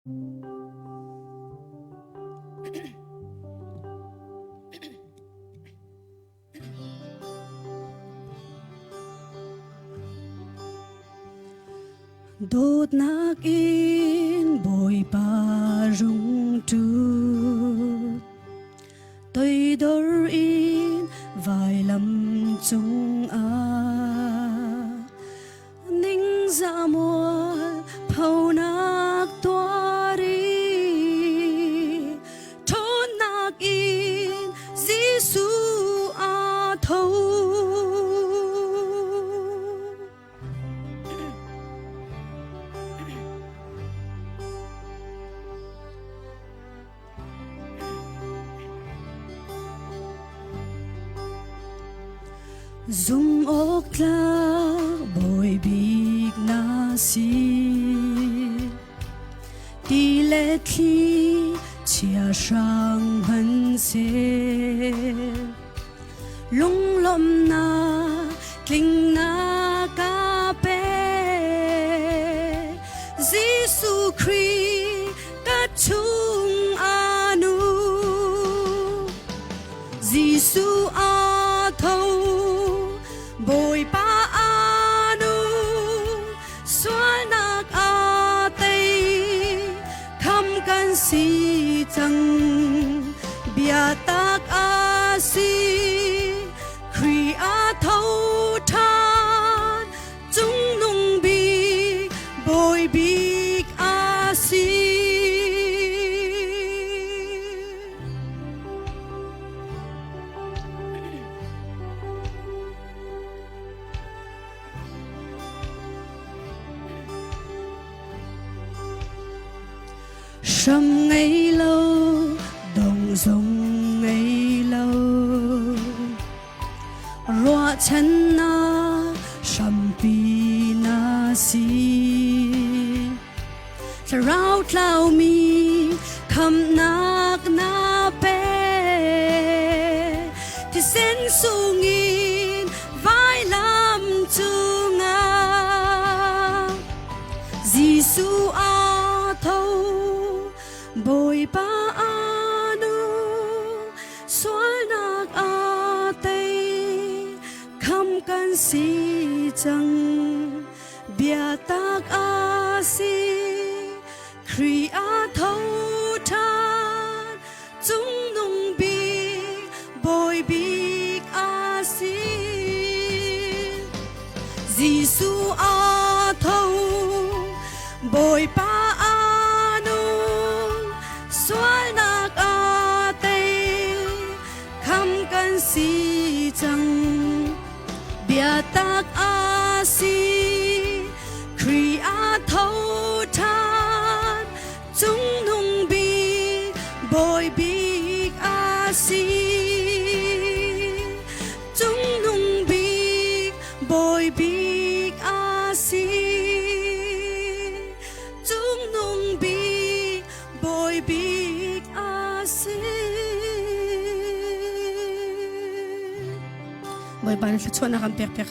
đốt nạc in bồi ba rung tu tôi đor in vài lâm chung ninh dạ mùa phâu nạc toa đi thôn nạc in Giêsu thâu dung ốc la bồi big na si đi lệ khi chia sang hân xe lung lom na kling na ca pe Giêsu Christ ca chung anu Giêsu thâu bồi ba anu xóa nạc tây khăm can si chẳng bia tak si kri thâu than chung nung bi bồi big si sâm ngày lâu đồng rồng ngày lâu roa chân na sâm pi na si sa rau tlau mi kham nak na pe thì sen sungin vai lam chunga Giêsu thâu bồi ba anu xóa nạc tây khăm can si chẳng bia tak si kri thâu than chung nung bi bồi big si Giêsu thâu bồi ba xóa nạc tây khăm can si chẳng bia tak si kri thâu than chung nung bi bồi big si chung nung bi bồi big si chung nung bi bồi big bồi ban cho na kam pek pek